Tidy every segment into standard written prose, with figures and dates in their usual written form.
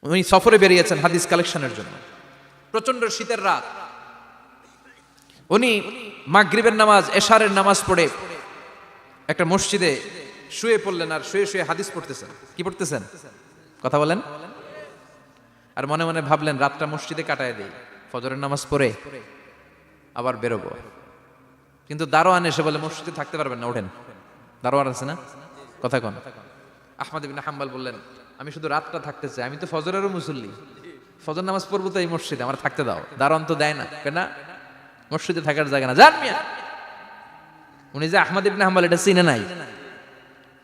উনি সফরে বেরিয়েছেন হাদিস কালেকশনের জন্য। প্রচন্ড শীতের রাত, উনি মাগরিবের নামাজ, এশারের নামাজ পড়ে একটা মসজিদে শুয়ে পড়লেন, আর শুয়ে শুয়ে হাদিস পড়তেছেন। কি পড়তেছেন? কথা বলেন। আর মনে মনে ভাবলেন রাতটা মসজিদে কাটায় দেই, ফজরের নামাজ পড়ে আবার বেরোবো। কিন্তু দারোয়ান এসে বলে মসজিদে থাকতে পারবেন না, ওঠেন। দারোয়ান আছে না? কথা কন। আহমদ ইবনে হাম্বল বললেন, আমি শুধু রাতটা থাকতে চাই, আমি তো ফজরেরও মুসল্লি, ফজর নামাজ পড়বো তো এই মসজিদে, আমার থাকতে দাও। দারোয়ান তো দেয় না, কেন? মসজিদে থাকার জায়গা না, যান মিয়া। উনি যে আহমদ ইবনে হাম্বল এটা চিনে নাই,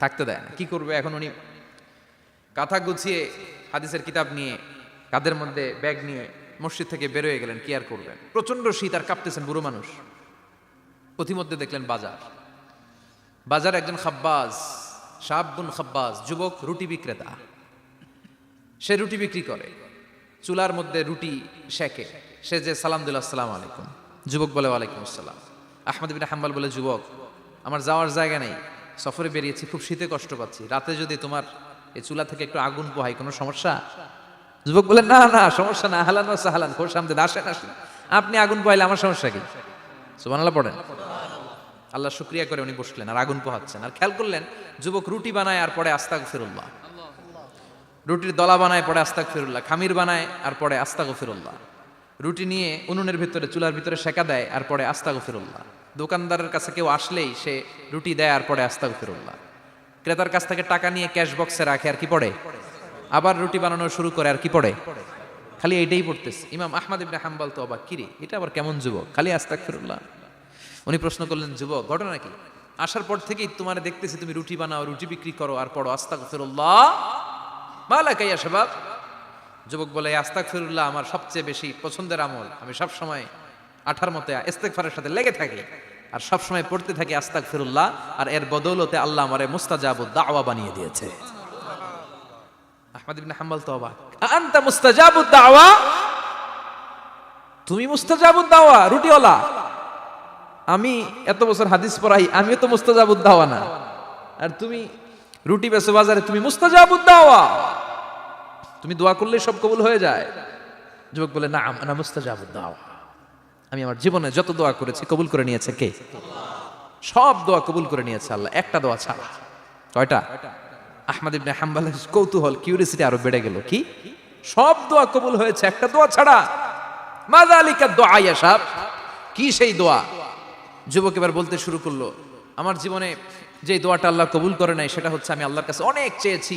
থাকতে দেয় না। কি করবে এখন? উনি কাঁথা গুছিয়ে হাদিসের কিতাব নিয়ে কাঁধের মধ্যে ব্যাগ নিয়ে মসজিদ থেকে বেরোয় গেলেন। কি আর করবেন, প্রচন্ড শীত, আর কাঁপতেছেন, বুড়ো মানুষ। পথিমধ্যে দেখলেন বাজার, বাজার একজন খাব্বাজ, শাবুন খাব্বাজ, যুবক রুটি বিক্রেতা। সে রুটি বিক্রি করে, চুলার মধ্যে রুটি সেকে। সে যে সালাম দিল, আসসালামু আলাইকুম। যুবক বলে, ওয়ালাইকুম আসসালাম। আহমদ ইবনে হাম্বল বলে, যুবক আমার যাওয়ার জায়গা নেই, সফরে বেরিয়েছি, খুব শীতে কষ্ট পাচ্ছি, রাতে যদি তোমার এই চুলা থেকে একটু আগুন পোহাই কোনো সমস্যা? যুবক বলে, না না সমস্যা না, আহলান ওয়া সাহলান, খোশ আমদেদ, আসেন আসেন, আপনি আগুন পোহাইলে আমার সমস্যা কি? সুবহানাল্লাহ পড়েন। আল্লাহ শুকরিয়া করে উনি বসলেন আর আগুন পোহাচ্ছেন। আর খেয়াল করলেন যুবক রুটি বানায় আর পরে আস্তাগফিরুল্লাহ, রুটির দলা বানায় পরে আস্তাগফিরুল্লাহ, খামির বানায় আর পরে আস্তাগফিরুল্লাহ, রুটি নিয়ে উনুনের ভিতরে চুলার ভিতরে সেকা দেয় আর পরে আস্তাগফিরুল্লাহ। দোকানদারের কাছে কেউ আসলেই সে রুটি দেয় আর পরে আস্তাগফিরুল্লাহ। ক্রেতার কাছ থেকে টাকা নিয়ে ক্যাশ বক্সে রাখে আর কি পড়ে? আবার রুটি বানানো শুরু করে আর কি পড়ে? খালি এইটাই পড়তেছে। ইমাম আহমদ ইবনে হাম্বল তো অবাক, কিরে এটা আবার কেমন যুবক, খালি আস্তাগফিরুল্লাহ। উনি প্রশ্ন করলেন, যুবক ঘটনা কি? আসার পর থেকেই তোমার দেখতেছি তুমি রুটি বানাও, রুটি বিক্রি করো আর পড়ো আস্তাগফিরুল্লাহ, মালাকা ইয়া শাবাব। যুবক বলে, আস্তাগফিরুল্লাহ আমার সবচেয়ে বেশি পছন্দের আমল, আমি সব সময় আঠার মতে ইস্তেগফারের সাথে লেগে থাকি আর সব সময় পড়তে থাকি আস্তাগফিরুল্লাহ, আর এর বদৌলতে আল্লাহ আমারে মুস্তাজাবুদ দাওয়া বানিয়ে দিয়েছে। আহমদ ইবনে হাম্বল তো অবাক, আনতা মুস্তাজাবুদ দাওয়া? তুমি মুস্তাজাবুদ দাওয়া, রুটিওয়ালা? আমি এত বছর হাদিস পড়াই, আমিও তো মুস্তাজাবুদ দাওয়া না, আর তুমি রুটি বেচো বাজারে, তুমি মুস্তাজাবুদ দাওয়া, তুমি দোয়া করলে সব কবুল হয়ে যায়? যুবক বলে, না আনা মুস্তাজাবুদ দাওয়া, আমি আমার জীবনে যত দোয়া করেছি কবুল করে নিয়েছে কে? সব দোয়া কবুল করে নিয়েছে আল্লাহ, একটা দোয়া ছাড়া। কয়টা? আহমদ ইবনে হাম্বলের কৌতূহল, কিউরিয়াসিটি আরো বেড়ে গেল। কি? সব দোয়া কবুল হয়েছে, একটা দোয়া ছাড়া। মাযালিকা দুআ ইয়া শাব, কি সেই দোয়া? যুবক এবার বলতে শুরু করলো, আমার জীবনে যে দোয়াটা আল্লাহ কবুল করে নাই সেটা হচ্ছে, আমি আল্লাহর কাছে অনেক চেয়েছি,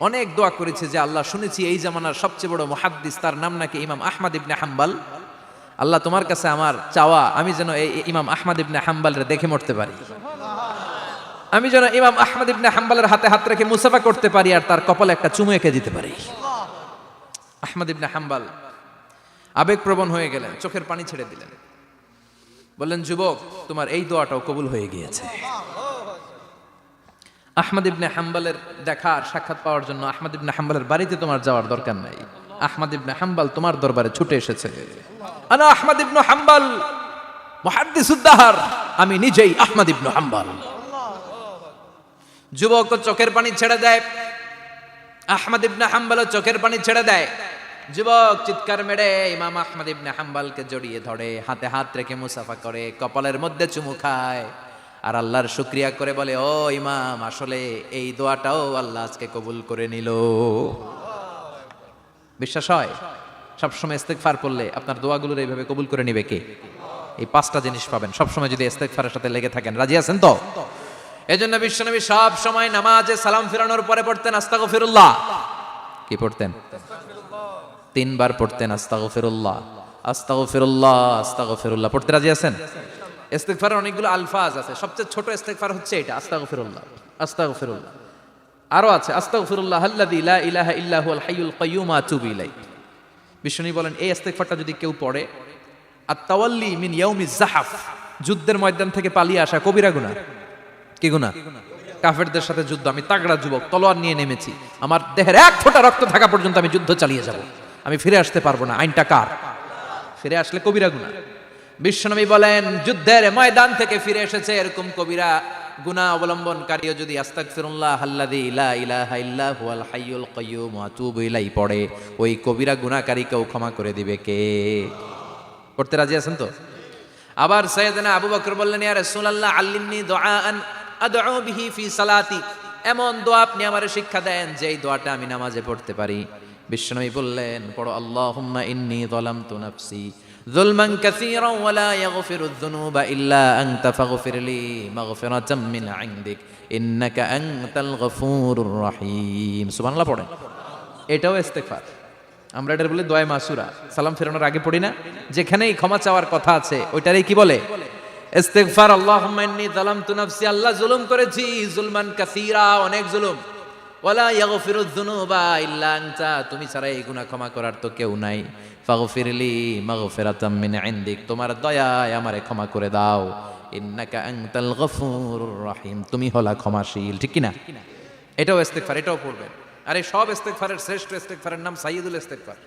অনেক দোয়া করেছি, যে আল্লাহ শুনেছি এই জামানার সবচেয়ে বড় মুহাদ্দিস, তার নাম নাকি ইমাম আহমদ ইবনে হাম্বল। আল্লাহ তোমার কাছে আমার চাওয়া, আমি যেন এই ইমাম আহমদ ইবনে হাম্বলের দেখে মরতে পারি, আমি যেন ইমাম আহমদ ইবনে হাম্বলের হাতে হাত রেখে মুসাফা করতে পারি আর তার কপালে একটা চুমু এঁকে দিতে পারি। আহমদ ইবনে হাম্বল আবেগপ্রবণ হয়ে গেলেন, চোখের পানি ছেড়ে দিলেন, বললেন, যুবক তোমার এই দোয়াটাও কবুল হয়ে গিয়েছে। আহমদ ইবনে হাম্বলের দেখার সাক্ষাৎ পাওয়ার জন্য আহমদ ইবনে হাম্বলের বাড়িতে তোমার যাওয়ার দরকার নাই, আহমদ ইবনে হাম্বল তোমার দরবারে ছুটে এসেছে। আনা আহমদ ইবনে হাম্বল মুহাদ্দিসুদ দাহর, আমি নিজেই আহমদ ইবনে হাম্বল। যুবক চোখের পানি ছেড়ে দেয়, আহমদ ইবনে হাম্বল চোখের পানি ছেড়ে দেয়। যুবক চিৎকার মেরে ইমাম আহমদ ইবনে হাম্বলকে জড়িয়ে ধরে, হাতে হাত রেখে মুসাফা করে, কপালের মধ্যে চুমু খায় আর আল্লাহর শুকরিয়া করে বলে, ও ইমাম, আসলে এই দোয়াটাও আল্লাহ আজকে কবুল করে নিল। বিশ্বাস হয়? সবসময় ইস্তেগফার করলে আপনার দোয়াগুলোর এইভাবে কবুল করে নিবে কে? এই পাঁচটা জিনিস পাবেন সবসময় যদি ইস্তেগফারের সাথে লেগে থাকেন। রাজি আছেন তো? এজন্য বিশ্বনবী সব সময় নামাজে সালাম ফিরানোর পরে পড়তেন আস্তাগফিরুল্লাহ। কি পড়তেন? 3 বার পড়তেন আস্তাগফিরুল্লাহ, আস্তাগফিরুল্লাহ, আস্তাগফিরুল্লাহ। পড়তে রাজি আছেন? ইস্তেগফারের অনেকগুলো আলফাজ আছে, সবচেয়ে ছোট ইস্তেগফার হচ্ছে এটা, আস্তাগফিরুল্লাহ, আস্তাগফিরুল্লাহ। আরো আছে আস্তাগফিরুল্লাহ আল্লাযী লা ইলাহা ইল্লা হুয়াল হাইয়ুল কাইয়্যুম আতুবু ইলাইহি। বিষ্ণু বলেন, এই ইস্তেগফারটা যদি কেউ পড়ে, আত-তাওয়াল্লি মিন ইয়াউমিজ যাহাফ, যুদ্ধের ময়দান থেকে পালিয়ে আসা কবিরা গুনাহ। কি গুনাহ? কাফেরদের সাথে যুদ্ধ, আমি তাগড়া যুবক, তলোয়ার নিয়ে নেমেছি, আমার দেহের এক ফোঁটা রক্ত থাকা পর্যন্ত আমি যুদ্ধ চালিয়ে যাব, আমি ফিরে আসতে পারবো না, আইনটা কার? ফিরে আসলে কবিরা গুনাহ। বিশ্বনবী বলেন, যুদ্ধের ময়দান থেকে ফিরে এসেছে এরকম কবিরা গুনাহ অবলম্বনকারীও যদি আস্তাগফিরুল্লাহ আল্লাযী লা ইলাহা ইল্লা হুয়াল হাইয়ুল কাইয়্যুম ওয়া আতুবু ইলাইহি পড়ে, ওই কবিরা গুনাহকারীকেও ক্ষমা করে দিবে কে? করতে রাজি আছেন তো? আবার সাইয়েদনা আবু বকর বললেন, ইয়া রাসূলুল্লাহ আল্লিমনি দুআআন আদউ বিহি ফি সালাতি, এমন দোয়া আপনি আমারে শিক্ষা দেন যেই দোয়াটা আমি নামাজে পড়তে পারি। বিশ্বনবী বললেন, পড়ো আল্লাহুম্মা ইন্নী যালামতু নাফসি যুলমান কাসীরান ওয়া লা ইয়াগফিরুয যুনুবা ইল্লা আনতা ফাগফিরলি মাগফিরাতাম মিন ইনদিক ইন্নাকা আনতাল গফুরুর রহিম। সুবহানাল্লাহ পড়েন। এটাও ইস্তেগফার। আমরা এটার বলি দোয়া মাসুরা, সালাম ফেরানোর আগে পড়ি না? যেখানেই ক্ষমা চাওয়ার কথা আছে ওইটারই কি বলে? ইস্তেগফার। আল্লাহুম্মা ইন্নী যালামতু নাফসি, আল্লাহ জুলুম করেছি, জুলমান কাসীরা, অনেক জুলুম। ওয়ালা ইয়াগফিরুয যুনুবা ইল্লা আনতা, তুমি ছাড়া এই গুনাহ ক্ষমা করার তো কেউ নাই। ফাগফিরলি মাগফিরাতাম মিন ইনদিক, তোমার দয়ায় আমারে ক্ষমা করে দাও। ইন্নাকা আনতাল গফুরুর রহিম, তুমি হলা ক্ষমাশীল। ঠিক কি না? এটাও ইস্তেগফার, এটাও পড়বেন। আর এই সব ইস্তেগফারের শ্রেষ্ঠ ইস্তেগফারের নাম সাইয়্যিদুল ইস্তেগফার।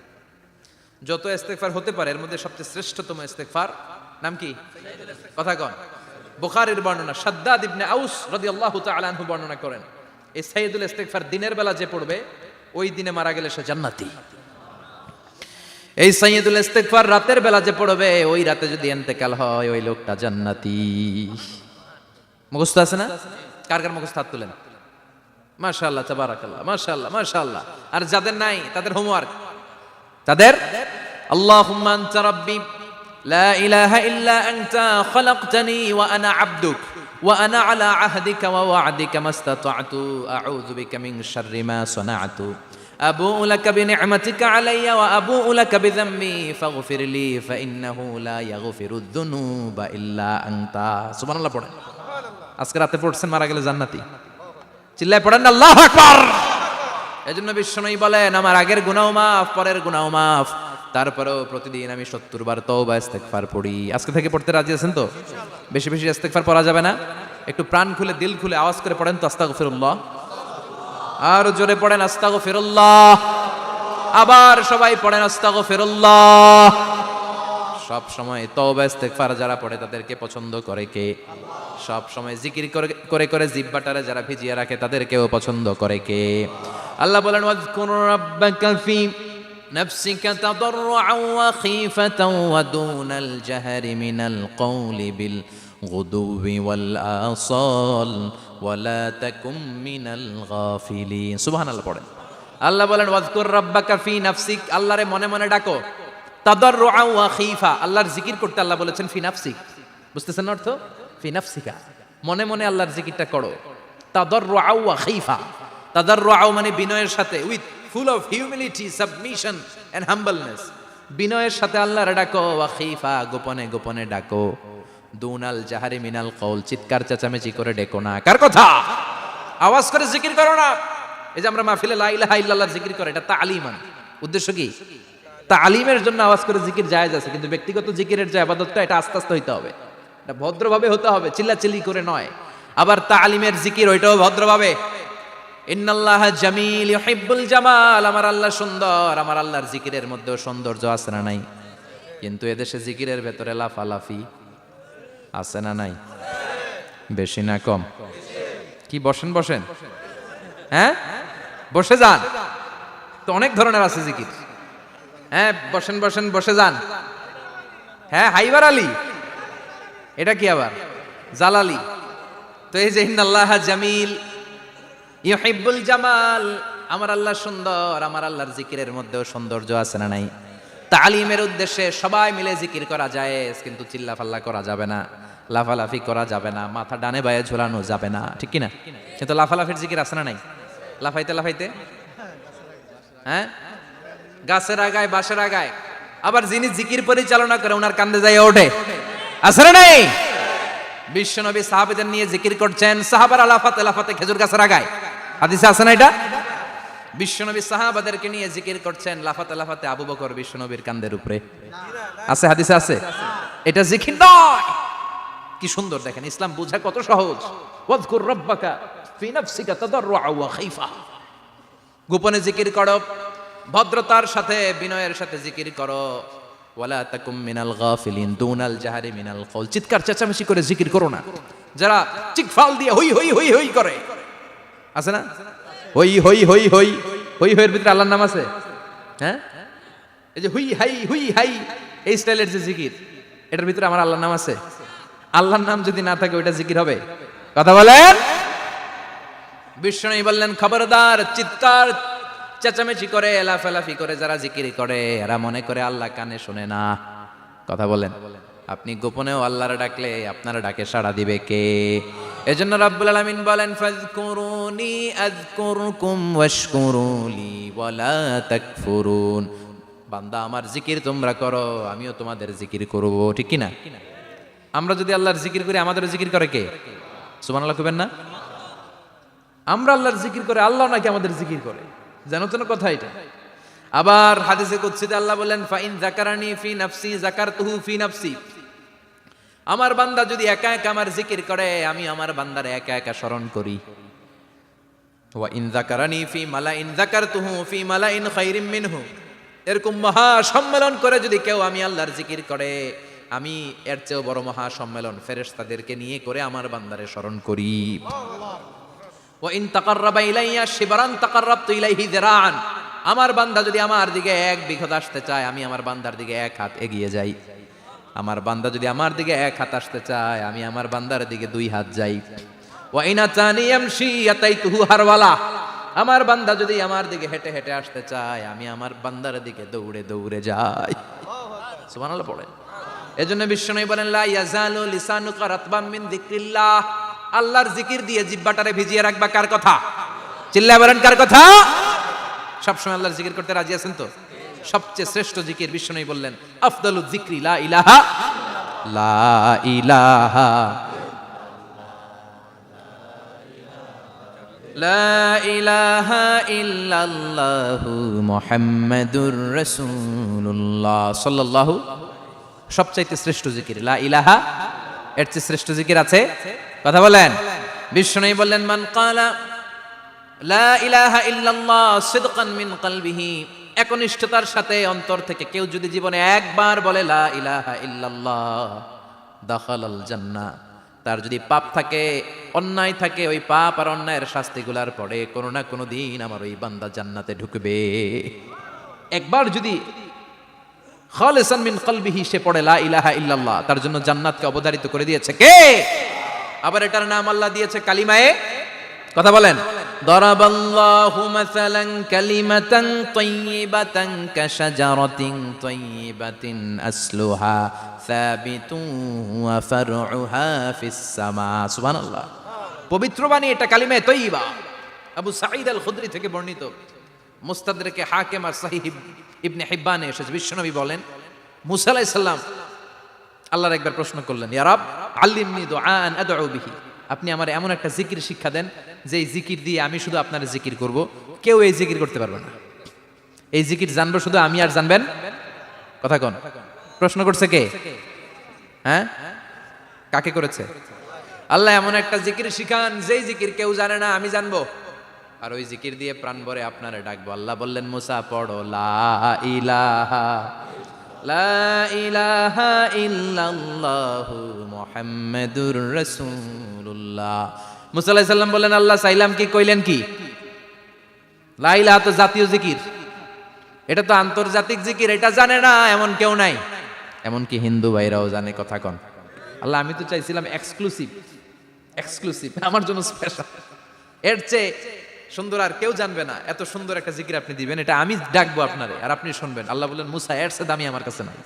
যত ইস্তেগফার হতে পারে এর মধ্যে সবচেয়ে শ্রেষ্ঠতম ইস্তেগফার নাম কি? কথা কন। বুখারীর বর্ণনা, শাদ্দাদ ইবনে আউস রাদিয়াল্লাহু তাআলা আনহু বর্ণনা করেন, এই সাইয়্যিদুল ইস্তেগফার দিনের বেলা যে পড়বে ওই দিনে মারা গেলে সে জান্নাতি। এই সাইয়্যিদুল ইস্তেগফার রাতের বেলা যে পড়বে ওই রাতে যদি ইন্তেকাল হয় ওই লোকটা জান্নাতি। মুখস্থ আছে না? কার কার মুখস্থ? হাত তুলেন। মাশাআল্লাহ, তাবারাকাল্লাহ, মাশাআল্লাহ, মাশাআল্লাহ। আর যাদের নাই তাদের হোমওয়ার্ক, তাদের আল্লাহুম্মা আনতা রাব্বি লা ইলাহা ইল্লা আনতা খালাকতানি ওয়া আনা আবদুক ওয়া আনা আলা আহদিকা ওয়া ওয়া'দিকা মাস্তাতা'তু আউযু বিকা মিন শাররি মা সানা'তু আবু'ু লাকা বিনি'মাতিকা আলাইয়া ওয়া আবু'ু লাকা বিযামবি ফাগফিরলি ফাইন্নাহু লা ইয়াগফিরুয যুনুবা ইল্লা আনতা। সুবহানাল্লাহ পড়েন। আজকে রাতে পড়ছেন, মারা গেলে জান্নাতি। চিল্লায় পড়েন আল্লাহু আকবার। এজন্য বিশ্বনবী বলেন, আমার আগের গুনাহ মাফ, পরের গুনাহ মাফ, তারপরেও প্রতিদিন আমি 70 বার তওবা ইস্তেগফার পড়ি। আজকে থেকে পড়তে রাজি আছেন তো? বেশি বেশি ইস্তেগফার পড়া যাবে না? একটু প্রাণ খুলে দিল খুলে আওয়াজ করে পড়েন তো আস্তাগফিরুল্লাহ। আর জোরে পড়েন আস্তাগফিরুল্লাহ। আবার সবাই পড়েন আস্তাগফিরুল্লাহ। সব সময় তওবা ইস্তেগফার যারা পড়ে তাদেরকে পছন্দ করে কে? সব সময় জিকির করে করে জিহ্বাটারে যারা ভিজিয়ে রাখে তাদেরকেও পছন্দ করে কে? আল্লাহ বলেন, ওয়াজকুর রাব্বাকা ফি নাফসিকা তাদাররুআন ওয়া খীফাতান ওয়া দুনাল জাহরি মিনাল কওলি বিল গুদুবি ওয়াল আসাল ওয়া লা তাকুম মিনাল গাফিলিন। সুবহানাল্লাহ পড়েন। আল্লাহ বলেন, ওয়াজকুর রাব্বাকা ফি নাফসিক, আল্লাহরে মনে মনে ডাকো। তাদাররুআন ওয়া খীফা, আল্লাহর জিকির করতে আল্লাহ বলেছেন ফি নাফসিক। বুঝতেছেন অর্থ? ফি নাফসিকা, মনে মনে আল্লাহর জিকিরটা করো। তাদাররুআন ওয়া খীফা, তাদাররুআন মানে বিনয়ের সাথে, with full of humility, submission and humbleness, বিনয়ের সাথে আল্লাহরে ডাকো। ওয়া খীফা, গোপনে গোপনে ডাকো। দুনাল জাহারি মিনাল কওল, চিৎকার চেঁচামেচি করে ডেকো না। কার কথা? আওয়াজ করে জিকির করো না। এই যে আমরা মাহফিলে লা ইলাহা ইল্লাল্লাহ জিকির করে, এটা তালিমান। উদ্দেশ্য কি? তালিমের জন্য আওয়াজ করে জিকির জায়েজ আছে, কিন্তু ব্যক্তিগত জিকিরের যে ইবাদতটা এটা আস্তে আস্তে হইতে হবে, এটা ভদ্রভাবে হতে হবে, চিল্লাচিল্লি করে নয়। আবার তালিমের জিকির ওইটাও ভদ্রভাবে। ইন্নাল্লাহা জামিল ইউহিব্বুল জামাল, আমার আল্লাহ সুন্দর, আমার আল্লাহর জিকিরের মধ্যেও সৌন্দর্য আছে না নাই? কিন্তু এদেশে জিকিরের ভেতরে লাফালাফি আছে না নাই? বেশি না কম? কি বসেন বসেন, হ্যাঁ বসে যান তো, অনেক ধরনের আছে জিকির। হ্যাঁ বসেন বসেন, বসে যান। হ্যাঁ হাইবার আলী, এটা কি আবার জালালি? তো এই যে ইন্নাল্লাহা জামিল ইউহিব্বুল জামাল, আমার আল্লাহ সুন্দর, আমার আল্লাহর জিকিরের মধ্যেও সৌন্দর্য আছে না নাই? তালিমের উদ্দেশ্যে সবাই মিলে জিকির করা যায়, কিন্তু চিল্লাফাল্লা করা যাবে না, লাফালাফি করা যাবে না, মাথা ডানে বায়ে ঝোলানো যাবে না, ঠিক কি না? কিন্তু লাফালাফির জিকির আছে না নাই? লাফাইতে লাফাইতে, হ্যাঁ গাছের আগায় বাঁশের আগায়। আবার যিনি জিকির পরিচালনা করে ওনার কান্দে যায় ওঠে, আছে না নাই? বিশ্বনবী সাহাবাদের নিয়ে জিকির করছেন, সাহাবারা লাফাতে লাফাতে খেজুর গাছের আগায়। হাদিসে আছে না এটা? বিশ্বনবী সাহাবাদেরকে নিয়ে জিকির করছেন, লাফাতে লাফাতে আবু বকর বিশ্বনবীর কান্দের উপরে। আছে, হাদিসে আছে। এটা জিকির নয়। কি সুন্দর দেখেন, ইসলাম বোঝা কত সহজ। ওয়াজকুর রাব্বাকা ফি নাফসিকা তাদাররুআন ওয়া খীফা, গোপনে জিকির করো, ভদ্রতার সাথে বিনয়ের সাথে জিকির করো। ওয়ালা তাকুম মিনাল গাফিলিন দুনাল জাহারি মিনাল কওল, চিৎকার চেঁচামেচি করে জিকির করো না। যারা চিকফাল দিয়ে হই হই হই হই করে, আছে না? হই হই হই হই হই হইয়ের ভিতরে আল্লাহর নাম আছে? হ্যাঁ, এই যে হুই হাই এই স্টাইলের যে জিকির, এটার ভিতরে আমার আল্লাহর নাম আছে? আল্লাহর নাম যদি না থাকে ওইটা জিকির হবে? কথা বলেন। বিষ্ণু বললেন, খবরদার, চিৎকার চেঁচামেচি করে লাফালাফি করে যারা জিকির করে এরা মনে করে আল্লাহ কানে শোনে না। কথা বলেন। আপনি গোপনেও আল্লাহর ডাকলে আপনার ডাকে সাড়া দিবে কে? এজন্য রাব্বুল আলামিন বলেন, ফাযকুরুনি আযকুরকুম ওয়াশকুরুলি ওয়ালা তাকফুরুন। বান্দা, আমার জিকির তোমরা করো, আমিও তোমাদের জিকির করব, ঠিক কি না? আমরা যদি আল্লাহর জিকির করি, আমাদের জিকির করে কে? সুবহানাল্লাহ কইবেন না? আমরা আল্লাহর জিকির করে, আল্লাহ নাকি আমাদের জিকির করে? জানো তো না কথা এটা? আবার হাদিসে কুদসিতে আল্লাহ বলেন, ফাইন যাকারানি ফি নাফসি যাকারতুহু ফি নাফসি। আমার বান্দা যদি একা একা আমার জিকির করে, আমি আমার বান্দারে একা একা স্মরণ করি। ওয়া ইন যাকারানি ফি মালাইন যাকারতুহু ফি মালাইন খায়রিম মিনহু। এরকম মহা সম্মেলন করে যদি কেউ আমি আল্লাহর জিকির করে, আমি এর চেয়েও বড় মহা সম্মেলন ফেরেশতাদেরকে নিয়ে করে আমার বান্দারে স্মরণ করি। ওয়া ইন তাকাররাবা ইলাইয়া শিবরান তাকাররাবতু ইলাইহি যিরাআন। আমার বান্দা যদি আমার দিকে এক বিঘত আসতে চায়, আমি আমার বান্দার দিকে এক হাত এগিয়ে যাই। আমার বান্দা যদি আমার দিকে এক হাত আসতে চায়, আমি আমার বান্দার দিকে দুই হাত যাই। ওয়া ইন আতানি ইয়ামশি আতাইতুহু হারওয়ালা। আমার বান্দা যদি আমার দিকে হেঁটে হেঁটে আসতে চায়, আমি আমার বান্দার দিকে দৌড়ে দৌড়ে যাই। সুবহানাল্লাহ পড়েন। এজন্য বিশ্বনবী বলেন, লা ইয়াজালু লিসানুকা রাতবাম মিন যিকরিল্লাহ। আল্লাহর জিকির দিয়ে জিহ্বাটারে ভিজিয়ে রাখবা। কার কথা? চিল্লায় বলেন, কার কথা? সবসময় আল্লাহর জিকির করতে রাজি আছেন তো? সবচেয়ে শ্রেষ্ঠ জিকির বিশ্বনবী বললেন, আফদালুয যিকরি লা ইলাহা লা ইলাহা লা ইলাহা ইল্লাল্লাহু মুহাম্মাদুর রাসূলুল্লাহ সাল্লাল্লাহু। সবচাইতে শ্রেষ্ঠ জিকির লা ইলাহা। এর চেয়ে শ্রেষ্ঠ জিকির আছে? কথা বলেন। বিশ্বনবী বললেন, মান ক্বালা লা ইলাহা ইল্লাল্লাহ সিদকান মিন কলবিহি। একনিষ্ঠতার সাথে অন্তর থেকে কেউ যদি জীবনে একবার বলে লা ইলাহা ইল্লাল্লাহ, দাখালাল জান্নাহ। তার যদি পাপ থাকে, অন্যায় থাকে, ওই পাপ আর অন্যায়ের শাস্তিগুলার পরে কোনো না কোনো দিন আমার ওই বান্দা জান্নাতে ঢুকবে। একবার যদি খালিসান মিন কলবিহি সে পড়ে লা ইলাহা ইল্লাল্লাহ, তার জন্য জান্নাতকে অবধারিত করে দিয়েছে কে? আবার এটার নাম আল্লাহ দিয়েছে কালিমায়ে। কথা বলেন। দরাবাল্লাহু মাসালান কালিমাতান তাইয়িবাতান কাশাজারাতিন তাইয়িবাতিন আসলুহা সাবিতুন ওয়া ফারউহা ফিস সামা। সুবহানাল্লাহ। পবিত্র বাণী এটা কালিমায়ে তাইয়িবা। আবু সাঈদ আল খুদরি থেকে বর্ণিত, মুস্তাদরাকে হাকিম আর সহিহ ইবনে হিব্বানে এসেছে। বিশ্বনবী বলেন, মুসা আলাইহিস সালাম আল্লাহর একবার প্রশ্ন করলেন, ইয়া রাব আল্লিমনি দুআআন আদউ বিহি। আপনি আমার এমন একটা জিকির শিক্ষা দেন যে এই জিকির দিয়ে আমি শুধু আপনার জিকির করব, কেউ এই জিকির করতে পারবে না। এই জিকির জানবো শুধু আমি, আর জানবেন। কথা কোন? প্রশ্ন করছে কে? হ্যাঁ, কাকে করেছে? আল্লাহ এমন একটা জিকির শিখান যেই জিকির কেউ জানে না, আমি জানবো, আর ওই জিকির দিয়ে প্রাণ ভরে আপনারে ডাকবো। আল্লাহ বললেন, মুসা পড়ো লা ইলাহা লা ইলাহা ইল্লাল্লাহু মুহাম্মাদুর রাসূলুল্লাহ। মুসা আলাইহিস সালাম বললেন, আল্লাহ চাইলাম কি, কইলেন কি? লা ইলাহা তো জাতীয় জিকির, এটা তো আন্তর্জাতিক জিকির, এটা জানে না এমন কেউ নাই। এমনকি হিন্দু ভাইরাও জানে। কথা কন। আল্লাহ আমি তো চাইছিলাম এক্সক্লুসিভ, আমার জন্য স্পেশাল। এর চেয়ে সুন্দর আর কেউ জানবে না। এত সুন্দর একটা জিকির আপনি দিবেন, এটা আমি ডাকবো আপনারে আর আপনি শুনবেন। আল্লাহ বললেন, মুসা এর চেয়ে দামি আমার কাছে নাই।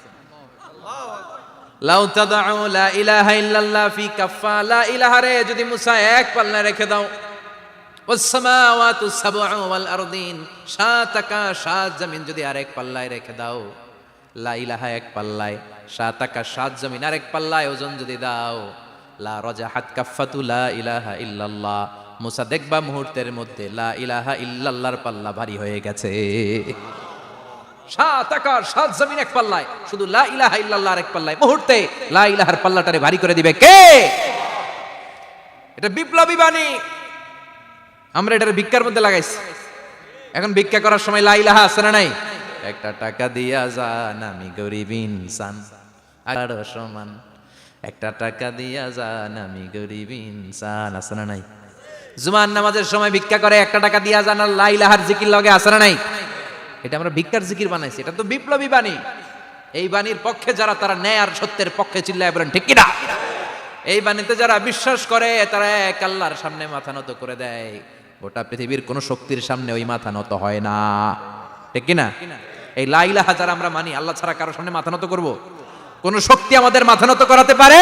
লাউ তাদউ লা ইলাহা ইল্লাল্লাহ ফি কাফা। লা ইলাহা রে যদি মুসা এক পাল্লায় রেখে দাও, ওয়াস সামাওয়াতু সাবউ ওয়াল আরদিন, সাত আকাশ সাত জমিন যদি আরেক পাল্লায় রেখে দাও, লা ইলাহা এক পাল্লায়, সাত আকাশ সাত জমিন আরেক পাল্লায় ওজন যদি দাও, লা রাজাহাত কাফাতু লা ইলাহা ইল্লাল্লাহ। মুসা দেখবা মুহূর্তের মধ্যে লা ইলাহা ইল্লাল্লাহর পাল্লা ভারী হয়ে গেছে। সাত আকাশ সাত জমিন এক পাল্লায়, শুধু লা ইলাহা ইল্লাল্লাহর এক পাল্লায় মুহূর্তে লা ইলাহার পাল্লাটারে ভারী করে দিবে কে? এটা বিপ্লবী বাণী। আমরা এটার ভিক্ষার মধ্যে লাগাইছি। এখন ভিক্ষা করার সময় লা ইলাহা আছে না নাই? একটা টাকা দিয়া যান, আমি গরিব ইনসান আর সমান। একটা টাকা দিয়া যান আমি গরিব ইনসান, আছে না নাই? জুমার নামাজের সময় ভিক্ষা করে একটা টাকা দিয়া যান আর লা ইলাহার জিকির লগে, আছে না নাই? এটা আমরা ভিক্ষার জিকির বানাইছি, এটা তো বিপ্লবী বাণী। এই বাণীর পক্ষে যারা, তারা ন্যায় আর সত্যের পক্ষে চিল্লায় বলেন ঠিক কিনা? এই বাণীতে যারা বিশ্বাস করে তারা এক আল্লাহর সামনে মাথা নত করে দেয়, গোটা পৃথিবীর কোন শক্তির সামনে ওই মাথা নত হয় না, ঠিক কিনা? এই লা ইলাহা যারা আমরা মানি, আল্লাহ ছাড়া কারোর সামনে মাথা নত করব? কোন শক্তি আমাদের মাথা নত করাতে পারে?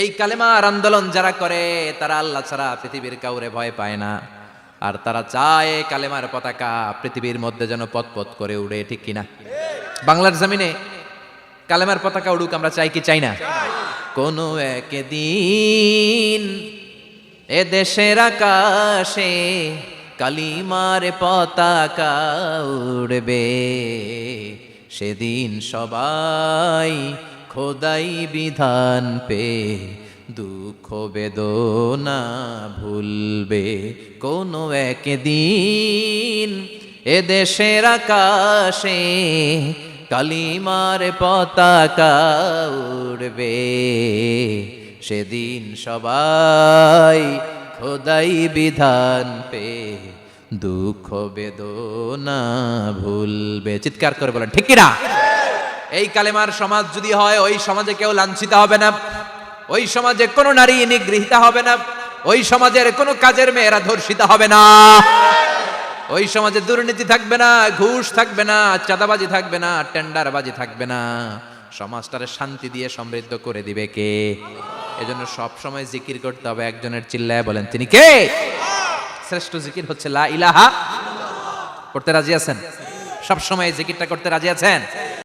এই কালেমার আন্দোলন যারা করে তারা আল্লাহ ছাড়া পৃথিবীর কাউরে ভয় পায় না, আর তারা চায় কালেমার পতাকা পৃথিবীর মধ্যে যেন পথ করে উড়ে, ঠিক কিনা? বাংলার জমিনে কালেমার পতাকা উড়ুক, আমরা চাই কি চাই না? কোনো একদিন এ দেশের আকাশে কালিমার পতাকা উড়বে, সেদিন সবাই খোদাই বিধান পে দুঃখ বেদনা ভুলবে। কোনো একদিন এ দেশের আকাশে কালিমার পতাকা উড়বে, সেদিন সবাই খোদাই বিধান পে দুঃখ বেদনা ভুলবে। চিৎকার করে বলেন ঠিক কিনা? এই কালেমার সমাজ যদি হয়, ওই সমাজে কেউ লাঞ্ছিত হবে না, ওই সমাজে কোনো নারী নিগৃহীতা হবে না, ওই সমাজের কোনো কাজের মেয়েরা ধর্ষিত হবে না, ওই সমাজে দুর্নীতি থাকবে না, ঘুষ থাকবে না, চাঁদাবাজি থাকবে না, টেন্ডারবাজি থাকবে না। সমাজটারে শান্তি দিয়ে সমৃদ্ধ করে দিবে কে? এজন্য সব সময় জিকির করতে হবে একজনের, চিল্লায় বলেন তিনি কে? শ্রেষ্ঠ জিকির হচ্ছে লা ইলাহা। করতে রাজি আছেন? সব সময় জিকিরটা করতে রাজি আছেন?